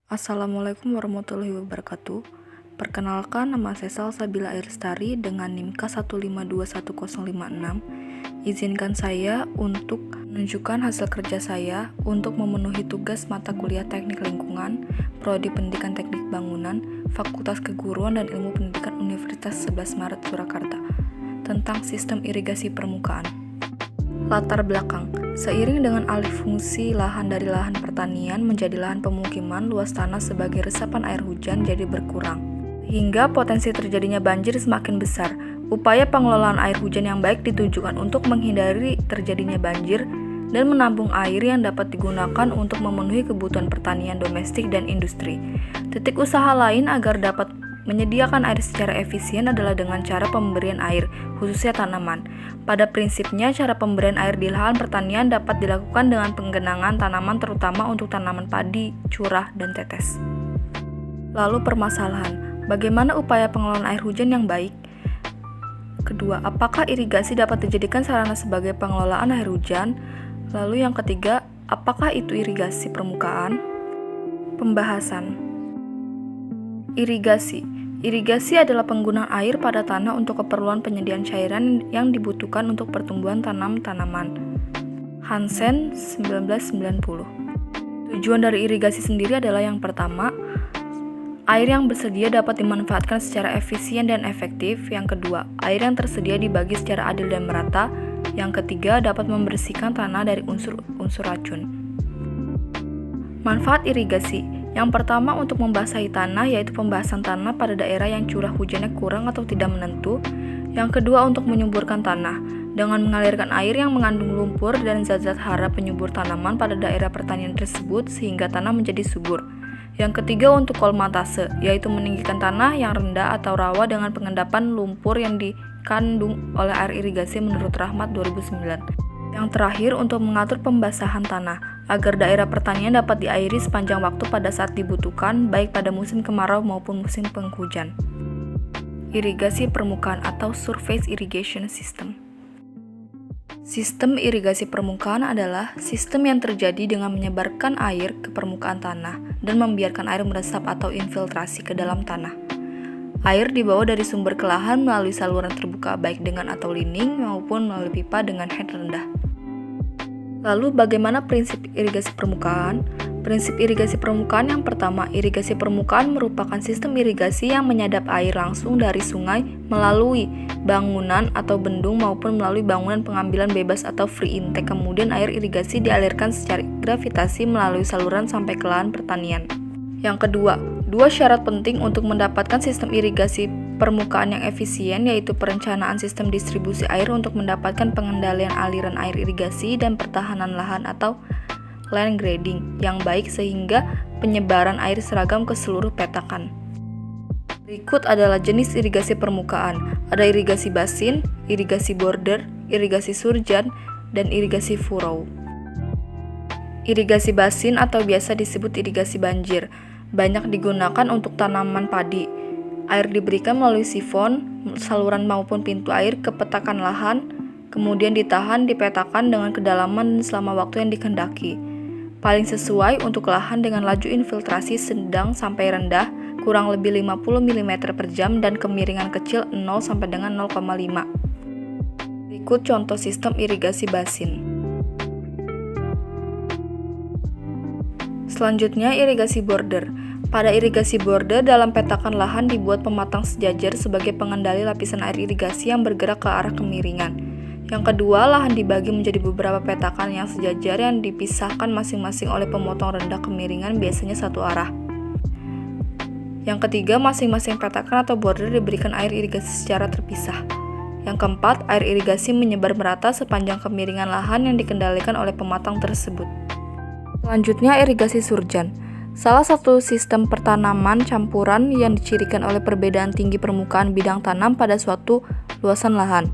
Assalamualaikum warahmatullahi wabarakatuh. Perkenalkan, nama saya Salsabila Airlestari dengan NIM K1521056. Izinkan saya untuk menunjukkan hasil kerja saya untuk memenuhi tugas mata kuliah Teknik Lingkungan, Prodi Pendidikan Teknik Bangunan, Fakultas Keguruan dan Ilmu Pendidikan Universitas 11 Maret Surakarta tentang sistem irigasi permukaan. Latar belakang. Seiring dengan alih fungsi lahan dari lahan pertanian menjadi lahan pemukiman, luas tanah sebagai resapan air hujan jadi berkurang. Hingga potensi terjadinya banjir semakin besar. Upaya pengelolaan air hujan yang baik ditujukan untuk menghindari terjadinya banjir dan menampung air yang dapat digunakan untuk memenuhi kebutuhan pertanian domestik dan industri. Titik usaha lain agar dapat menyediakan air secara efisien adalah dengan cara pemberian air, khususnya tanaman. Pada prinsipnya, cara pemberian air di lahan pertanian dapat dilakukan dengan penggenangan tanaman terutama untuk tanaman padi, curah, dan tetes. Lalu permasalahan, bagaimana upaya pengelolaan air hujan yang baik? Kedua, apakah irigasi dapat dijadikan sarana sebagai pengelolaan air hujan? Lalu yang ketiga, apakah itu irigasi permukaan? Pembahasan. Irigasi adalah penggunaan air pada tanah untuk keperluan penyediaan cairan yang dibutuhkan untuk pertumbuhan tanaman. Hansen, 1990. Tujuan dari irigasi sendiri adalah yang pertama, air yang bersedia dapat dimanfaatkan secara efisien dan efektif. Yang kedua, air yang tersedia dibagi secara adil dan merata. Yang ketiga, dapat membersihkan tanah dari unsur-unsur racun. Manfaat irigasi. Yang pertama, untuk membasahi tanah, yaitu pembasahan tanah pada daerah yang curah hujannya kurang atau tidak menentu. Yang kedua, untuk menyuburkan tanah, dengan mengalirkan air yang mengandung lumpur dan zat-zat hara penyubur tanaman pada daerah pertanian tersebut sehingga tanah menjadi subur. Yang ketiga, untuk kolmatase, yaitu meninggikan tanah yang rendah atau rawa dengan pengendapan lumpur yang dikandung oleh air irigasi menurut Rahmat 2009. Yang terakhir, untuk mengatur pembasahan tanah, agar daerah pertanian dapat diairi sepanjang waktu pada saat dibutuhkan, baik pada musim kemarau maupun musim penghujan. Irigasi permukaan atau surface irrigation system. Sistem irigasi permukaan adalah sistem yang terjadi dengan menyebarkan air ke permukaan tanah dan membiarkan air meresap atau infiltrasi ke dalam tanah. Air dibawa dari sumber ke lahan melalui saluran terbuka baik dengan atau lining maupun melalui pipa dengan head rendah. Lalu bagaimana prinsip irigasi permukaan? Prinsip irigasi permukaan yang pertama, irigasi permukaan merupakan sistem irigasi yang menyadap air langsung dari sungai melalui bangunan atau bendung maupun melalui bangunan pengambilan bebas atau free intake. Kemudian air irigasi dialirkan secara gravitasi melalui saluran sampai ke lahan pertanian. Yang kedua, dua syarat penting untuk mendapatkan sistem irigasi permukaan yang efisien, yaitu perencanaan sistem distribusi air untuk mendapatkan pengendalian aliran air irigasi dan pertahanan lahan atau land grading yang baik sehingga penyebaran air seragam ke seluruh petakan. Berikut adalah jenis irigasi permukaan. Ada irigasi basin, irigasi border, irigasi surjan, dan irigasi furrow. Irigasi basin atau biasa disebut irigasi banjir banyak digunakan untuk tanaman padi. Air diberikan melalui sifon, saluran maupun pintu air ke petakan lahan, kemudian ditahan di petakan dengan kedalaman selama waktu yang dikehendaki. Paling sesuai untuk lahan dengan laju infiltrasi sedang sampai rendah, kurang lebih 50 mm per jam dan kemiringan kecil 0 sampai dengan 0,5. Berikut contoh sistem irigasi basin. Selanjutnya, irigasi border. Pada irigasi border, dalam petakan lahan dibuat pematang sejajar sebagai pengendali lapisan air irigasi yang bergerak ke arah kemiringan. Yang kedua, lahan dibagi menjadi beberapa petakan yang sejajar yang dipisahkan masing-masing oleh pemotong rendah kemiringan biasanya satu arah. Yang ketiga, masing-masing petakan atau border diberikan air irigasi secara terpisah. Yang keempat, air irigasi menyebar merata sepanjang kemiringan lahan yang dikendalikan oleh pematang tersebut. Selanjutnya, irigasi surjan. Salah satu sistem pertanaman campuran yang dicirikan oleh perbedaan tinggi permukaan bidang tanam pada suatu luasan lahan.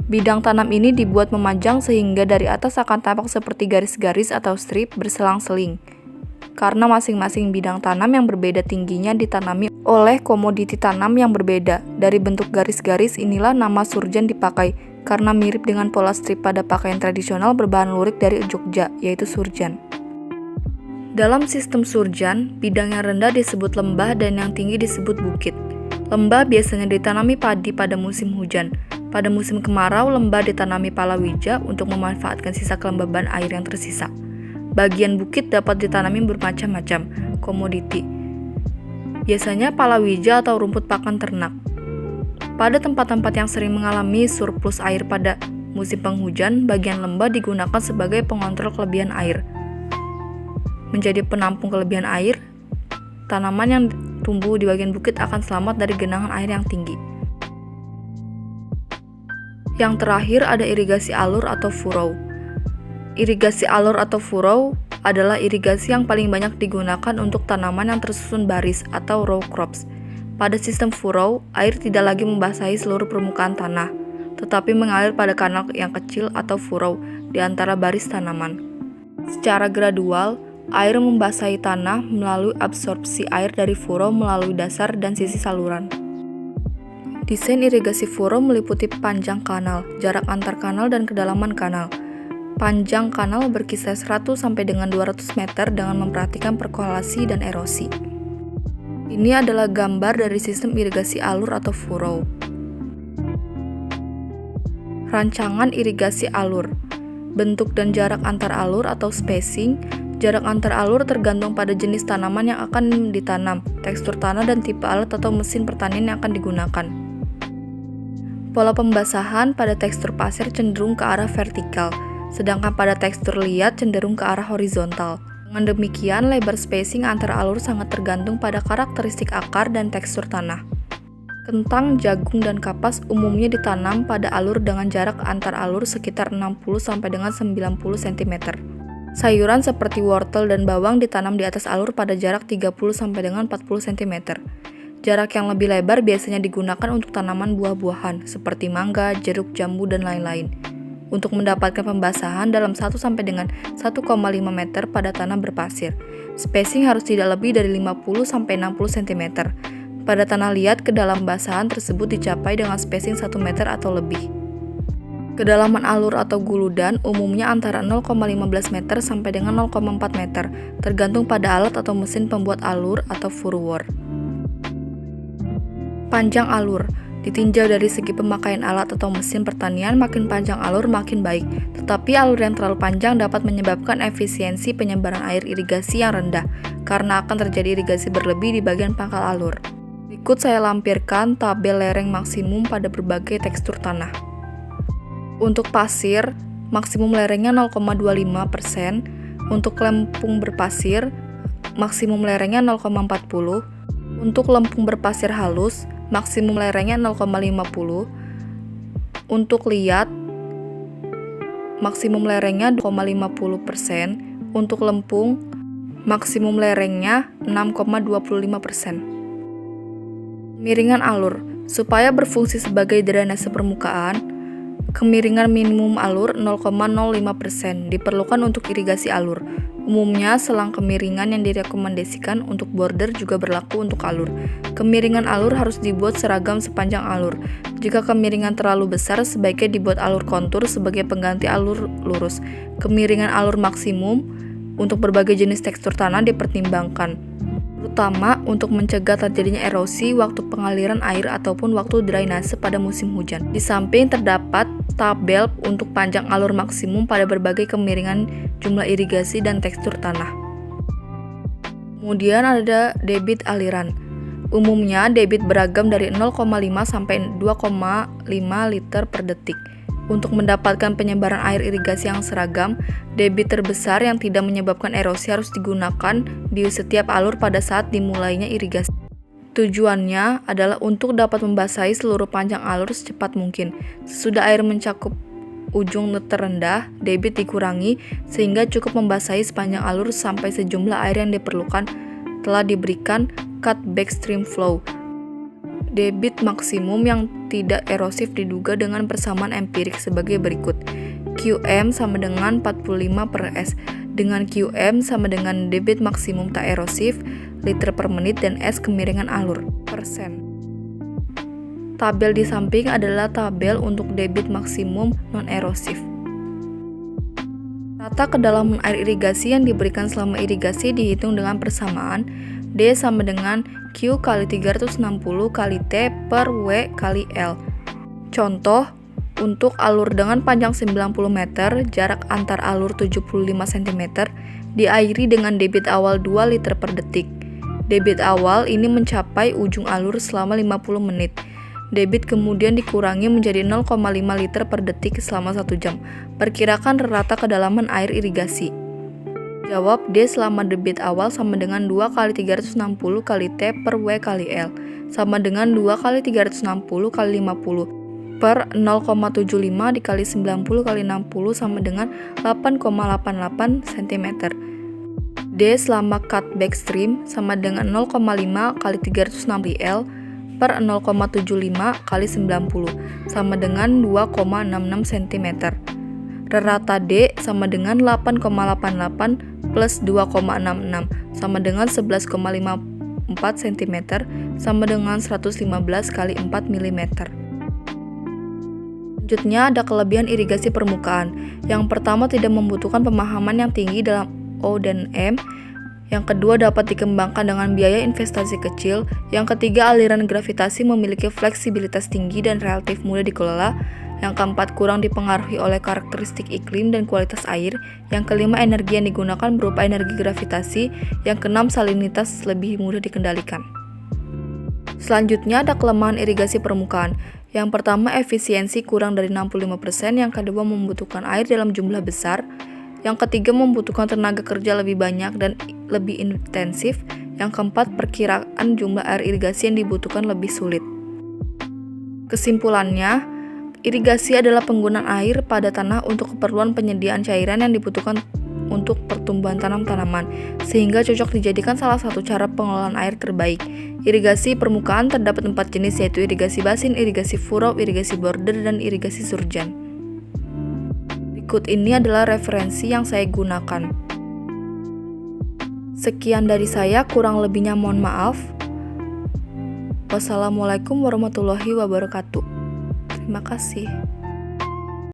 Bidang tanam ini dibuat memanjang sehingga dari atas akan tampak seperti garis-garis atau strip berselang-seling. Karena masing-masing bidang tanam yang berbeda tingginya ditanami oleh komoditi tanam yang berbeda. Dari bentuk garis-garis inilah nama surjan dipakai, karena mirip dengan pola strip pada pakaian tradisional berbahan lurik dari Jogja, yaitu surjan. Dalam sistem surjan, bidang yang rendah disebut lembah dan yang tinggi disebut bukit. Lembah biasanya ditanami padi pada musim hujan. Pada musim kemarau, lembah ditanami palawija untuk memanfaatkan sisa kelembaban air yang tersisa. Bagian bukit dapat ditanami bermacam-macam komoditi. Biasanya palawija atau rumput pakan ternak. Pada tempat-tempat yang sering mengalami surplus air pada musim penghujan, bagian lembah digunakan sebagai pengontrol kelebihan air. Menjadi penampung kelebihan air, tanaman yang tumbuh di bagian bukit akan selamat dari genangan air yang tinggi. Yang terakhir ada irigasi alur atau furrow. Irigasi alur atau furrow adalah irigasi yang paling banyak digunakan untuk tanaman yang tersusun baris atau row crops. Pada sistem furrow, air tidak lagi membasahi seluruh permukaan tanah, tetapi mengalir pada kanal yang kecil atau furrow di antara baris tanaman. Secara gradual, air membasahi tanah melalui absorpsi air dari furrow melalui dasar dan sisi saluran. Desain irigasi furrow meliputi panjang kanal, jarak antar kanal, dan kedalaman kanal. Panjang kanal berkisar 100 sampai dengan 200 meter dengan memperhatikan perkolasi dan erosi. Ini adalah gambar dari sistem irigasi alur atau furrow. Rancangan irigasi alur. Bentuk dan jarak antar alur atau spacing. Jarak antar alur tergantung pada jenis tanaman yang akan ditanam, tekstur tanah, dan tipe alat atau mesin pertanian yang akan digunakan. Pola pembasahan pada tekstur pasir cenderung ke arah vertikal, sedangkan pada tekstur liat cenderung ke arah horizontal. Dengan demikian, lebar spacing antar alur sangat tergantung pada karakteristik akar dan tekstur tanah. Kentang, jagung, dan kapas umumnya ditanam pada alur dengan jarak antar alur sekitar 60 sampai dengan 90 cm. Sayuran seperti wortel dan bawang ditanam di atas alur pada jarak 30 sampai dengan 40 cm. Jarak yang lebih lebar biasanya digunakan untuk tanaman buah-buahan seperti mangga, jeruk, jambu, dan lain-lain. Untuk mendapatkan pembasahan dalam 1 sampai dengan 1,5 meter pada tanah berpasir. Spacing harus tidak lebih dari 50 sampai 60 cm. Pada tanah liat, kedalaman basahan tersebut dicapai dengan spacing 1 meter atau lebih. Kedalaman alur atau guludan umumnya antara 0,15 meter sampai dengan 0,4 meter, tergantung pada alat atau mesin pembuat alur atau furrower. Panjang alur. Ditinjau dari segi pemakaian alat atau mesin pertanian, makin panjang alur makin baik. Tetapi alur yang terlalu panjang dapat menyebabkan efisiensi penyebaran air irigasi yang rendah, karena akan terjadi irigasi berlebih di bagian pangkal alur. Berikut saya lampirkan tabel lereng maksimum pada berbagai tekstur tanah. Untuk pasir, maksimum lerengnya 0,25%. Untuk lempung berpasir, maksimum lerengnya 0,40. Untuk lempung berpasir halus, maksimum lerengnya 0,50. Untuk liat, maksimum lerengnya 0,50%. Untuk lempung, maksimum lerengnya 6,25%. Kemiringan alur. Supaya berfungsi sebagai drainase permukaan, kemiringan minimum alur 0,05% diperlukan untuk irigasi alur. Umumnya, selang kemiringan yang direkomendasikan untuk border juga berlaku untuk alur. Kemiringan alur harus dibuat seragam sepanjang alur. Jika kemiringan terlalu besar, sebaiknya dibuat alur kontur sebagai pengganti alur lurus. Kemiringan alur maksimum untuk berbagai jenis tekstur tanah dipertimbangkan, terutama untuk mencegah terjadinya erosi waktu pengaliran air ataupun waktu drainase pada musim hujan. Di samping terdapat tabel untuk panjang alur maksimum pada berbagai kemiringan, jumlah irigasi, dan tekstur tanah. Kemudian ada debit aliran. Umumnya debit beragam dari 0,5 sampai 2,5 liter per detik. Untuk mendapatkan penyebaran air irigasi yang seragam, debit terbesar yang tidak menyebabkan erosi harus digunakan di setiap alur pada saat dimulainya irigasi. Tujuannya adalah untuk dapat membasahi seluruh panjang alur secepat mungkin. Sesudah air mencakup ujung terendah, debit dikurangi sehingga cukup membasahi sepanjang alur sampai sejumlah air yang diperlukan telah diberikan cut backstream flow. Debit maksimum yang tidak erosif diduga dengan persamaan empirik sebagai berikut. QM sama dengan 45 per S, dengan QM sama dengan debit maksimum tak erosif, liter per menit, dan S kemiringan alur, persen. Tabel di samping adalah tabel untuk debit maksimum non-erosif. Rata kedalaman air irigasi yang diberikan selama irigasi dihitung dengan persamaan D sama dengan Q kali 360 kali T per W kali L. Contoh, untuk alur dengan panjang 90 meter, jarak antar alur 75 cm, diairi dengan debit awal 2 liter per detik. Debit awal ini mencapai ujung alur selama 50 menit. Debit kemudian dikurangi menjadi 0,5 liter per detik selama 1 jam. Perkirakan rata kedalaman air irigasi. Jawab, D selama debit awal sama dengan 2 kali 360 kali T per W kali L, sama dengan 2 kali 360 kali 50 per 0,75 dikali 90 kali 60 sama dengan 8,88 cm. D selama cut backstream sama dengan 0,5 kali 360 L per 0,75 kali 90 sama dengan 2,66 cm. Rata D sama dengan 8,88 plus 2,66 sama dengan 11,54 cm sama dengan 115 kali 4 mm. Selanjutnya ada kelebihan irigasi permukaan. Yang pertama, tidak membutuhkan pemahaman yang tinggi dalam O dan M. Yang kedua, dapat dikembangkan dengan biaya investasi kecil. Yang ketiga, aliran gravitasi memiliki fleksibilitas tinggi dan relatif mudah dikelola. Yang keempat, kurang dipengaruhi oleh karakteristik iklim dan kualitas air. Yang kelima, energi yang digunakan berupa energi gravitasi. Yang keenam, salinitas lebih mudah dikendalikan. Selanjutnya ada kelemahan irigasi permukaan. Yang pertama, efisiensi kurang dari 65%. Yang kedua, membutuhkan air dalam jumlah besar. Yang ketiga, membutuhkan tenaga kerja lebih banyak dan lebih intensif. Yang keempat, perkiraan jumlah air irigasi yang dibutuhkan lebih sulit. Kesimpulannya, irigasi adalah penggunaan air pada tanah untuk keperluan penyediaan cairan yang dibutuhkan untuk pertumbuhan tanaman, sehingga cocok dijadikan salah satu cara pengelolaan air terbaik. Irigasi permukaan terdapat 4 jenis, yaitu irigasi basin, irigasi furrow, irigasi border, dan irigasi surjan. Berikut ini adalah referensi yang saya gunakan. Sekian dari saya, kurang lebihnya mohon maaf. Wassalamualaikum warahmatullahi wabarakatuh. Terima kasih.